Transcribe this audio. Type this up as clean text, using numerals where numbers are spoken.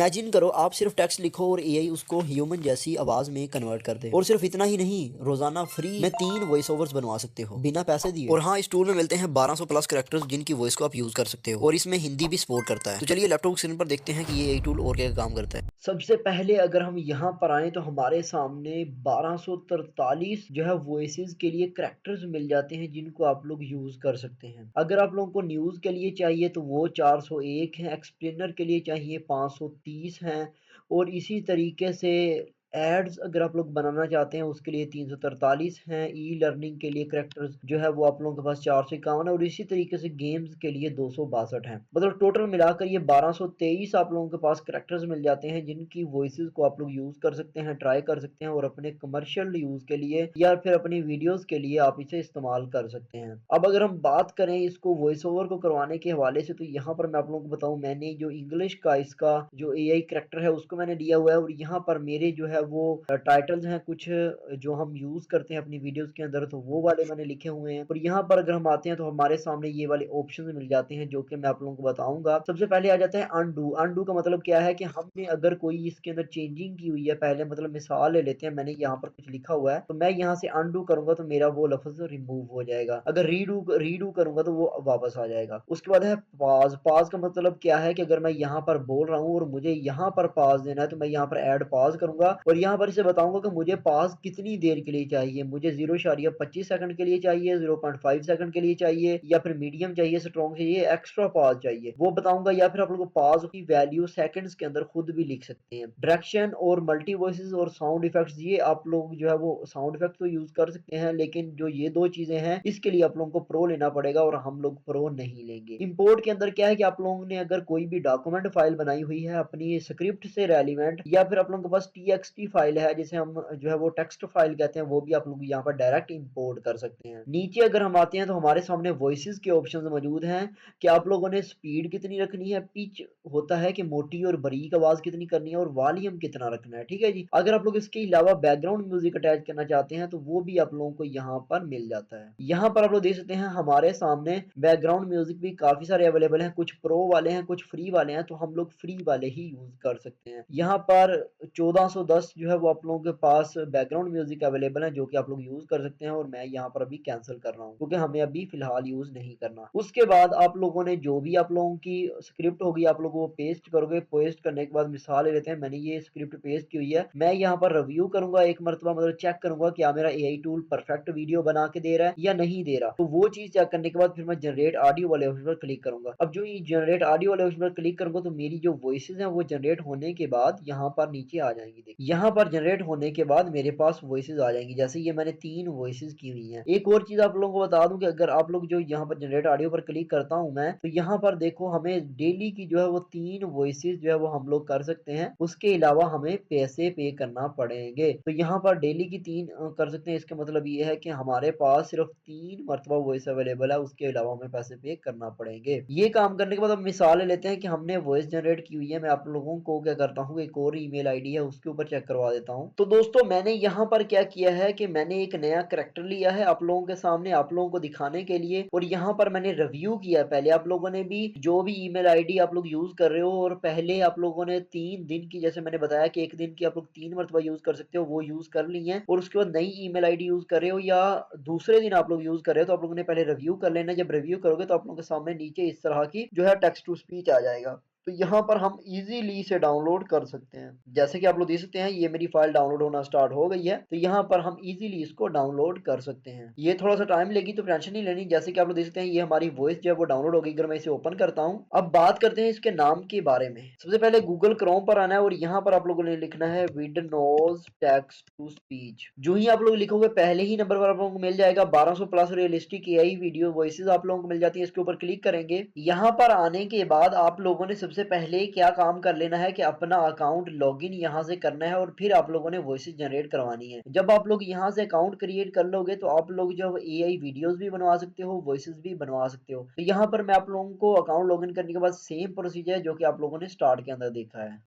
Imagine करो आप सिर्फ टेक्स्ट लिखो और एआई उसको ह्यूमन जैसी आवाज में कन्वर्ट कर दे। और सिर्फ इतना ही नहीं, रोजाना फ्री में 3 वॉइस ओवर्स बनवा सकते हो बिना पैसे दिए। और हाँ, इस टूल में मिलते हैं 1200 प्लस कैरेक्टर्स जिनकी वॉइस को आप यूज कर सकते हो, और इसमें हिंदी भी सपोर्ट करता है। तो चलिए लैपटॉप स्क्रीन पर देखते हैं कि ये एआई टूल और क्या काम करता है। सबसे पहले अगर हम यहाँ पर आए तो हमारे सामने 1243 जो है वॉइसेस के लिए करैक्टर्स मिल जाते हैं जिनको आप लोग यूज कर सकते हैं। अगर आप लोगों को न्यूज के लिए चाहिए तो वो 401 है, एक्सप्लेनर के लिए चाहिए 530 हैं, और इसी तरीके से एड्स अगर आप लोग बनाना चाहते हैं उसके लिए 343 हैं। ई लर्निंग के लिए करैक्टर्स जो है वो आप लोगों के पास 451 है, और इसी तरीके से गेम्स के लिए 262 हैं। मतलब टोटल मिलाकर ये 1223 आप लोगों के पास करैक्टर्स मिल जाते हैं जिनकी वॉइसेस को आप लोग यूज कर सकते हैं, ट्राई कर सकते हैं, और अपने कमर्शियल यूज के लिए या फिर अपनी वीडियोस के लिए आप इसे इस्तेमाल कर सकते हैं। अब अगर हम बात करें इसको वॉइस ओवर को करवाने के हवाले से, तो यहाँ पर मैं आप लोगों को बताऊं, मैंने जो इंग्लिश का इसका जो एआई करैक्टर है उसको मैंने लिया हुआ है, और यहाँ पर मेरे जो है वो टाइटल्स हैं कुछ जो हम यूज करते हैं अपनी वीडियोस के अंदर, तो वो वाले मैंने लिखे हुए हैं। और यहाँ पर अगर हम आते हैं तो हमारे सामने ये वाले ऑप्शन मिल जाते हैं जो कि मैं आप लोगों को बताऊंगा। सबसे पहले आ जाता है अनडू। अनडू का मतलब क्या है कि हमने अगर कोई इसके अंदर चेंजिंग की हुई है, पहले मतलब मिसाल ले लेते हैं, मैंने यहाँ पर कुछ लिखा हुआ है तो मैं यहाँ से अनडू करूंगा तो मेरा वो लफ्ज रिमूव हो जाएगा। अगर रीडू रीडू करूंगा तो वो वापस आ जाएगा। उसके बाद है पाज। पाज का मतलब क्या है कि अगर मैं यहाँ पर बोल रहा हूँ और मुझे यहाँ पर पाज देना है तो मैं यहाँ पर ऐड पाज करूंगा, और यहाँ पर इसे बताऊंगा कि मुझे पाज कितनी देर के लिए चाहिए। मुझे 0.25 सेकंड के लिए चाहिए, 0.5 सेकंड के लिए चाहिए, या फिर मीडियम चाहिए, स्ट्रॉन्ग चाहिए, एक्स्ट्रा पाज चाहिए, वो बताऊंगा। या फिर आप लोग पाज की वैल्यू सेकंड्स के अंदर खुद भी लिख सकते हैं। डायरेक्शन और मल्टी वॉइसेस और साउंड इफेक्ट्स, ये आप लोग जो है वो साउंड इफेक्ट तो यूज कर सकते हैं, लेकिन जो ये दो चीजें हैं इसके लिए आप लोगों को प्रो लेना पड़ेगा, और हम लोग प्रो नहीं लेंगे। इंपोर्ट के अंदर क्या है कि आप लोगों ने अगर कोई भी डॉक्यूमेंट फाइल बनाई हुई है अपनी स्क्रिप्ट से रेलिवेंट, या फिर आप लोगों के पास टीएक्सटी फाइल है जिसे हम जो है वो टेक्स्ट फाइल कहते हैं, वो भी आप लोग यहाँ पर डायरेक्ट इंपोर्ट कर सकते हैं। नीचे अगर हम आते हैं तो हमारे सामने वॉइसेस के ऑप्शंस मौजूद हैं कि आप लोगों ने स्पीड कितनी रखनी है, पिच होता है कि मोटी और बारीक आवाज कितनी करनी है, और वॉल्यूम कितना रखना है। ठीक है जी। अगर आप लोग इसके अलावा बैकग्राउंड म्यूजिक अटैच करना चाहते हैं तो वो भी आप लोगों को यहाँ पर मिल जाता है। यहाँ पर आप लोग देख सकते हैं हमारे सामने बैकग्राउंड म्यूजिक भी काफी सारे अवेलेबल हैं, कुछ प्रो वाले हैं, कुछ फ्री वाले हैं, तो हम लोग फ्री वाले ही यूज कर सकते हैं। यहाँ पर 1410 जो है वो आप लोगों के पास बैकग्राउंड म्यूजिक अवेलेबल है जो कि आप लोग यूज कर सकते हैं, और मैं यहाँ पर अभी कैंसिल कर रहा हूँ क्योंकि हमें अभी फिलहाल यूज नहीं करना। उसके बाद आप लोगों ने जो भी आप लोगों की स्क्रिप्ट होगी आप लोग वो पेस्ट करोगे। पेस्ट करने के बाद मिसाल ले लेते हैं, मैंने ये स्क्रिप्ट पेस्ट की हुई है, मैं यहाँ पर रिव्यू करूंगा एक मरतबा, मतलब चेक करूंगा क्या मेरा एआई टूल परफेक्ट वीडियो बना के दे रहा है या नहीं दे रहा। तो वो चीज चेक करने के बाद फिर मैं जनरेट ऑडियो वाले ऑप्शन पर क्लिक करूंगा। अब जो ये जनरेट ऑडियो वाले ऑप्शन पर क्लिक करूंगा तो मेरी जो वॉइसेस हैं वो जनरेट होने के बाद यहाँ पर नीचे आ जाएंगी। देखिए यहाँ पर जनरेट होने के बाद मेरे पास वॉइसेस आ जाएंगी, जैसे ये मैंने 3 वॉइसेस की हुई हैं। एक और चीज आप लोगों को बता दूं कि अगर आप लोग जो यहाँ पर जनरेट ऑडियो पर क्लिक करता हूं मैं, तो यहाँ पर देखो हमें डेली की जो है वो 3 वॉइसेस जो है वो हम लोग कर सकते हैं, उसके अलावा हमें पैसे पे करना पड़ेंगे। तो यहाँ पर डेली की 3 कर सकते हैं, इसका मतलब ये है कि हमारे पास सिर्फ 3 मरतबा वॉइस अवेलेबल है, उसके अलावा हमें पैसे पे करना पड़ेंगे। ये काम करने के बाद हम मिसाल लेते हैं कि हमने वॉइस जनरेट की हुई है। मैं आप लोगों को क्या करता हूँ, एक और ईमेल आईडी है उसके ऊपर चेक करवा देता हूँ। तो दोस्तों मैंने यहाँ पर क्या किया है कि मैंने एक नया करैक्टर लिया है आप लोगों के सामने, आप लोगों को दिखाने के लिए, और यहाँ पर मैंने रिव्यू किया। पहले आप लोगों ने भी जो भी ईमेल आईडी आप लोग यूज कर रहे हो, और पहले आप लोगों ने 3 दिन की, जैसे मैंने बताया कि एक दिन की आप लोग 3 मरतबा यूज कर सकते हो, वो यूज कर ली है, और उसके बाद नई ईमेल आईडी यूज कर रहे हो या दूसरे दिन आप लोग यूज कर रहे हो, तो आप लोगों ने पहले रिव्यू कर लेना। जब रिव्यू करोगे तो आप लोगों के सामने नीचे इस तरह की जो है टेक्स्ट टू स्पीच आ जाएगा, तो यहाँ पर हम इजीली इसे डाउनलोड कर सकते हैं। जैसे कि आप लोग देख सकते हैं ये मेरी फाइल डाउनलोड होना स्टार्ट हो गई है, तो यहाँ पर हम इजीली इसको डाउनलोड कर सकते हैं। ये थोड़ा सा टाइम लेगी तो टेंशन नहीं लेनी। जैसे कि आप लोग देख सकते हैं ये हमारी वॉइस जो है वो डाउनलोड हो गई। अगर मैं इसे ओपन करता हूँ, अब बात करते हैं इसके नाम के बारे में। सबसे पहले गूगल क्रोम पर आना है, और यहाँ पर आप लोगों ने लिखना है विंडोज टेक्स्ट टू स्पीच। जो ही आप लोग लिखोगे पहले ही नंबर पर आप लोगों को मिल जाएगा 1200 plus realistic AI video voices आप लोगों को मिल जाती है। इसके ऊपर क्लिक करेंगे। यहाँ पर आने के बाद आप लोगों ने सबसे पहले क्या काम कर लेना है कि अपना अकाउंट लॉगिन यहाँ से करना है, और फिर आप लोगों ने वॉइसेस जनरेट करवानी है। जब आप लोग यहाँ से अकाउंट क्रिएट कर लोगे तो आप लोग जो एआई वीडियोस भी बनवा सकते हो, वॉइसेस भी बनवा सकते हो। तो यहाँ पर मैं आप लोगों को अकाउंट लॉगिन करने के बाद सेम प्रोसीजर है जो कि आप लोगों ने स्टार्ट के अंदर देखा है।